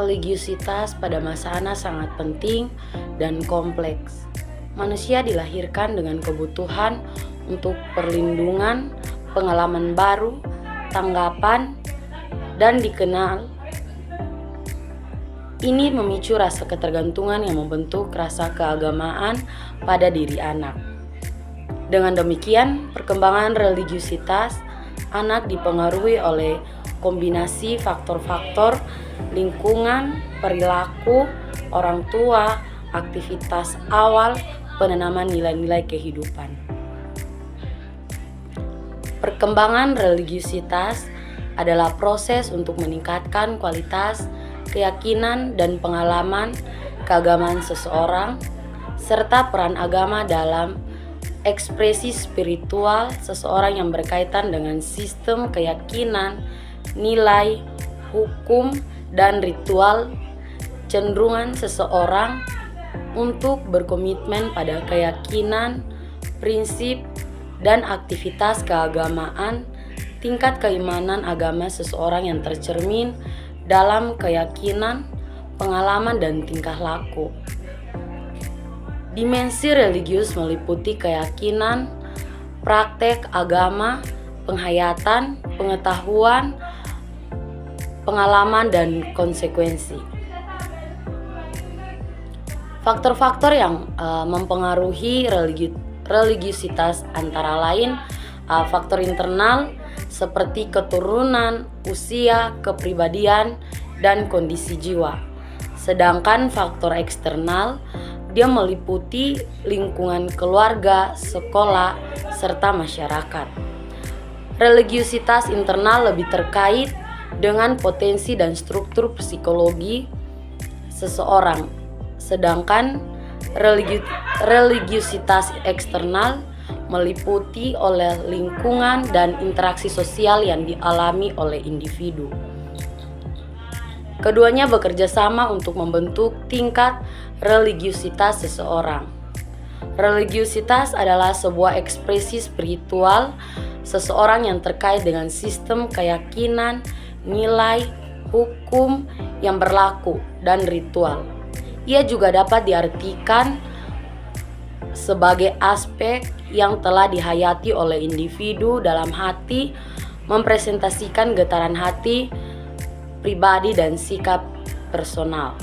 religiusitas pada masa anak sangat penting dan kompleks. Manusia dilahirkan dengan kebutuhan untuk perlindungan, pengalaman baru, tanggapan, dan dikenal. Ini memicu rasa ketergantungan yang membentuk rasa keagamaan pada diri anak. Dengan demikian, perkembangan religiusitas anak dipengaruhi oleh kombinasi faktor-faktor lingkungan, perilaku, orang tua, aktivitas awal, penanaman nilai-nilai kehidupan. Perkembangan religiusitas adalah proses untuk meningkatkan kualitas, keyakinan, dan pengalaman keagamaan seseorang, serta peran agama dalam ekspresi spiritual seseorang yang berkaitan dengan sistem keyakinan, nilai, hukum, dan ritual. Cenderungan seseorang untuk berkomitmen pada keyakinan, prinsip, dan aktivitas keagamaan, tingkat keimanan agama seseorang yang tercermin dalam keyakinan, pengalaman, dan tingkah laku. Dimensi religius meliputi keyakinan, praktek agama, penghayatan, pengetahuan, pengalaman, dan konsekuensi. Faktor-faktor yang mempengaruhi religiusitas antara lain faktor internal seperti keturunan, usia, kepribadian, dan kondisi jiwa. Sedangkan faktor eksternal dia meliputi lingkungan keluarga, sekolah, serta masyarakat. Religiusitas internal lebih terkait dengan potensi dan struktur psikologi seseorang, sedangkan religiusitas eksternal meliputi oleh lingkungan dan interaksi sosial yang dialami oleh individu. Keduanya bekerja sama untuk membentuk tingkat religiusitas seseorang. Religiusitas adalah sebuah ekspresi spiritual seseorang yang terkait dengan sistem keyakinan, nilai, hukum yang berlaku, dan ritual. Ia juga dapat diartikan sebagai aspek yang telah dihayati oleh individu dalam hati, mempresentasikan getaran hati, pribadi, dan sikap personal.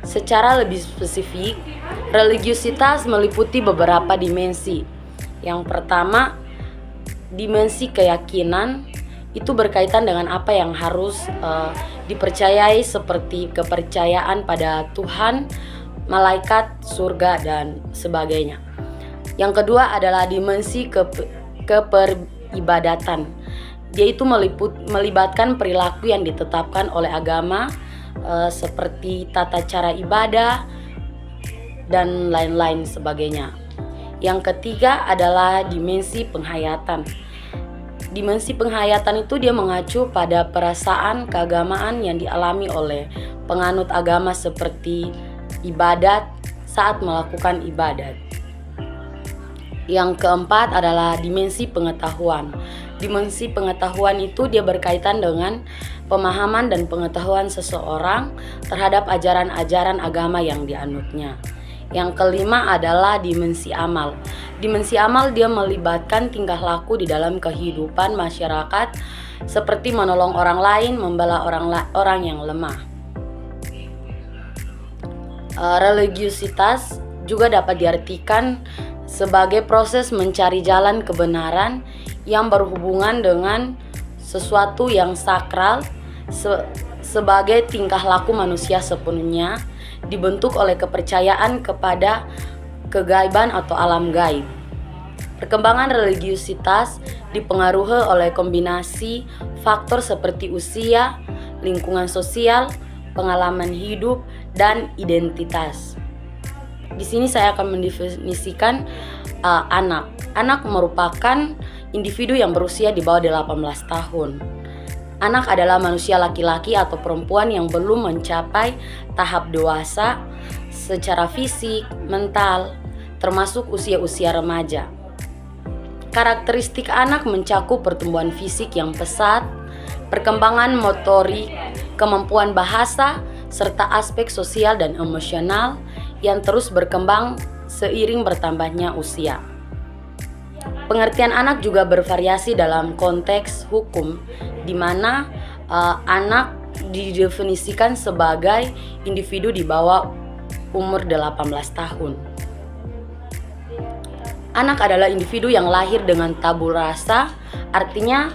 Secara lebih spesifik, religiusitas meliputi beberapa dimensi. Yang pertama, dimensi keyakinan itu berkaitan dengan apa yang harus dipercayai seperti kepercayaan pada Tuhan, malaikat, surga, dan sebagainya. Yang kedua adalah dimensi keperibadatan, yaitu melibatkan perilaku yang ditetapkan oleh agama seperti tata cara ibadah dan lain-lain sebagainya. Yang ketiga adalah dimensi penghayatan. Dimensi penghayatan itu dia mengacu pada perasaan keagamaan yang dialami oleh penganut agama seperti ibadat saat melakukan ibadat. Yang keempat adalah dimensi pengetahuan. Dimensi pengetahuan itu dia berkaitan dengan pemahaman dan pengetahuan seseorang terhadap ajaran-ajaran agama yang dianutnya. Yang kelima adalah dimensi amal. Dimensi amal dia melibatkan tingkah laku di dalam kehidupan masyarakat seperti menolong orang lain, membela orang yang lemah. Religiusitas juga dapat diartikan sebagai proses mencari jalan kebenaran yang berhubungan dengan sesuatu yang sakral sebagai tingkah laku manusia sepenuhnya dibentuk oleh kepercayaan kepada kegaiban atau alam gaib. Perkembangan religiusitas dipengaruhi oleh kombinasi faktor seperti usia, lingkungan sosial, pengalaman hidup, dan identitas. Di sini saya akan mendefinisikan anak. Anak merupakan individu yang berusia di bawah 18 tahun. Anak adalah manusia laki-laki atau perempuan yang belum mencapai tahap dewasa secara fisik, mental, termasuk usia-usia remaja. Karakteristik anak mencakup pertumbuhan fisik yang pesat, perkembangan motorik, kemampuan bahasa, serta aspek sosial dan emosional yang terus berkembang seiring bertambahnya usia. Pengertian anak juga bervariasi dalam konteks hukum, di mana anak didefinisikan sebagai individu di bawah umur 18 tahun. Anak adalah individu yang lahir dengan tabula rasa, artinya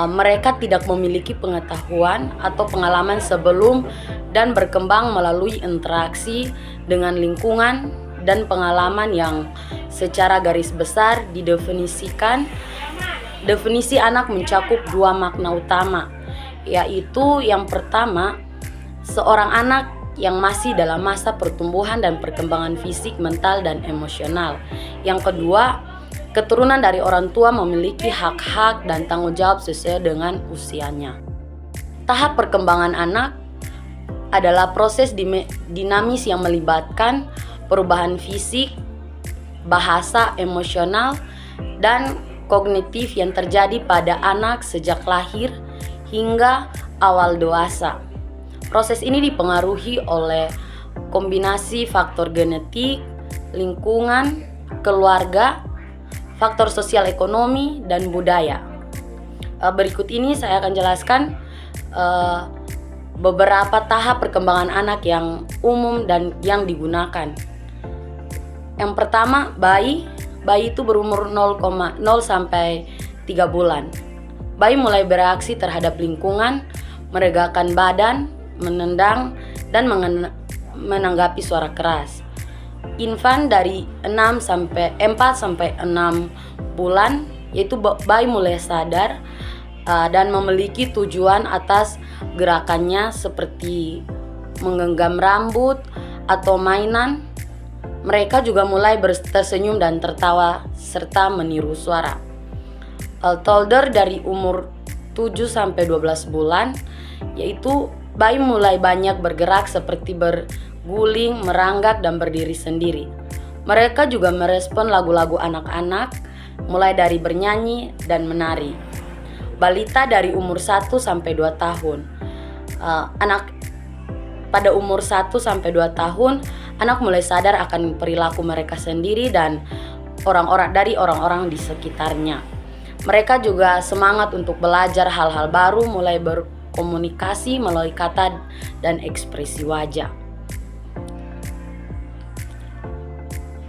mereka tidak memiliki pengetahuan atau pengalaman sebelum dan berkembang melalui interaksi dengan lingkungan dan pengalaman yang secara garis besar didefinisikan. Definisi anak mencakup dua makna utama, yaitu yang pertama, seorang anak yang masih dalam masa pertumbuhan dan perkembangan fisik, mental, dan emosional. Yang kedua, keturunan dari orang tua memiliki hak-hak dan tanggung jawab sesuai dengan usianya. Tahap perkembangan anak adalah proses dinamis yang melibatkan perubahan fisik, bahasa, emosional, dan kognitif yang terjadi pada anak sejak lahir hingga awal dewasa. Proses ini dipengaruhi oleh kombinasi faktor genetik, lingkungan, keluarga, faktor sosial ekonomi, dan budaya. Berikut ini saya akan jelaskan beberapa tahap perkembangan anak yang umum dan yang digunakan. Yang pertama, bayi itu berumur 0,0 sampai 3 bulan. Bayi mulai bereaksi terhadap lingkungan, meregangkan badan, menendang, dan menanggapi suara keras. Infan dari 4 sampai 6 bulan, yaitu bayi mulai sadar dan memiliki tujuan atas gerakannya seperti menggenggam rambut atau mainan. Mereka juga mulai tersenyum dan tertawa serta meniru suara. Toddler dari umur 7 sampai 12 bulan, yaitu bayi mulai banyak bergerak seperti berguling, meranggak, dan berdiri sendiri. Mereka juga merespon lagu-lagu anak-anak, mulai dari bernyanyi dan menari. Balita dari umur 1 sampai 2 tahun. Pada umur 1 sampai 2 tahun, anak mulai sadar akan perilaku mereka sendiri dan orang-orang di sekitarnya. Mereka juga semangat untuk belajar hal-hal baru, mulai berkomunikasi melalui kata dan ekspresi wajah.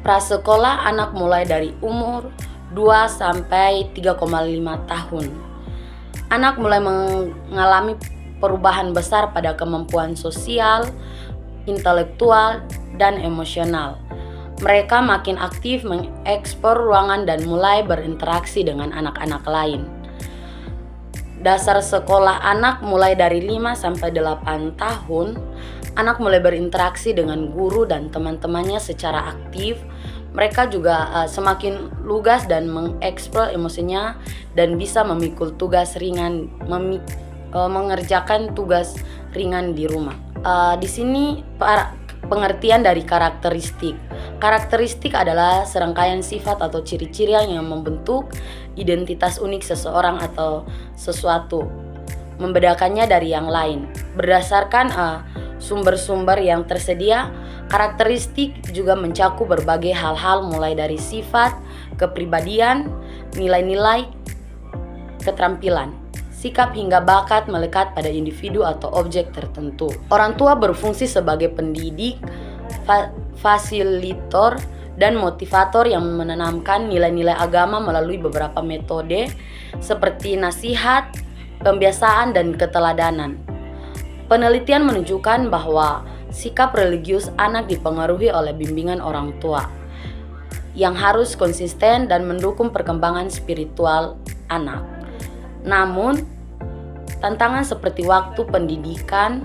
Prasekolah, anak mulai dari umur 2 sampai 3,5 tahun. Anak mulai mengalami perubahan besar pada kemampuan sosial, intelektual, dan emosional. Mereka makin aktif mengeksplor ruangan dan mulai berinteraksi dengan anak-anak lain. Dasar sekolah anak mulai dari 5 sampai 8 tahun. Anak mulai berinteraksi dengan guru dan teman-temannya secara aktif. Mereka juga semakin lugas dan mengeksplor emosinya dan bisa memikul tugas ringan, mengerjakan tugas ringan di rumah. Di sini pengertian dari karakteristik. Karakteristik adalah serangkaian sifat atau ciri-ciri yang membentuk identitas unik seseorang atau sesuatu, membedakannya dari yang lain. Berdasarkan sumber-sumber yang tersedia, karakteristik juga mencakup berbagai hal-hal mulai dari sifat, kepribadian, nilai-nilai, keterampilan, sikap hingga bakat melekat pada individu atau objek tertentu. Orang tua berfungsi sebagai pendidik, fasilitator, dan motivator yang menanamkan nilai-nilai agama melalui beberapa metode seperti nasihat, pembiasaan, dan keteladanan. Penelitian menunjukkan bahwa sikap religius anak dipengaruhi oleh bimbingan orang tua yang harus konsisten dan mendukung perkembangan spiritual anak. Namun, tantangan seperti waktu pendidikan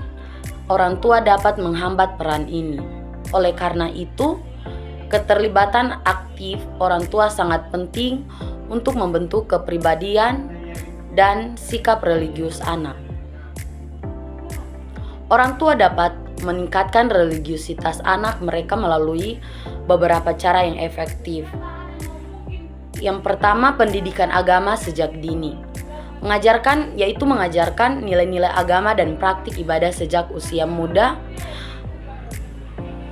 orang tua dapat menghambat peran ini. Oleh karena itu, keterlibatan aktif orang tua sangat penting untuk membentuk kepribadian dan sikap religius anak. Orang tua dapat meningkatkan religiusitas anak mereka melalui beberapa cara yang efektif. Yang pertama, pendidikan agama sejak dini. mengajarkan nilai-nilai agama dan praktik ibadah sejak usia muda,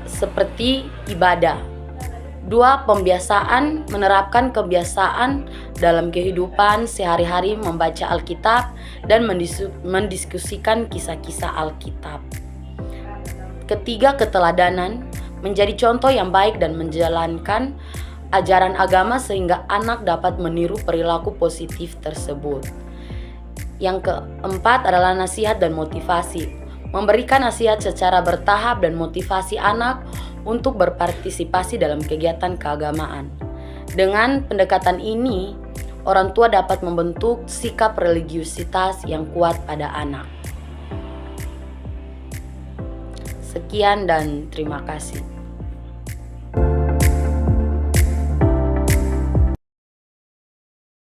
seperti ibadah. 2. Pembiasaan, menerapkan kebiasaan dalam kehidupan sehari-hari membaca Alkitab dan mendiskusikan kisah-kisah Alkitab. Ketiga, keteladanan, menjadi contoh yang baik dan menjalankan ajaran agama sehingga anak dapat meniru perilaku positif tersebut. Yang keempat adalah nasihat dan motivasi, memberikan nasihat secara bertahap dan motivasi anak untuk berpartisipasi dalam kegiatan keagamaan. Dengan pendekatan ini, orang tua dapat membentuk sikap religiusitas yang kuat pada anak. Sekian dan terima kasih.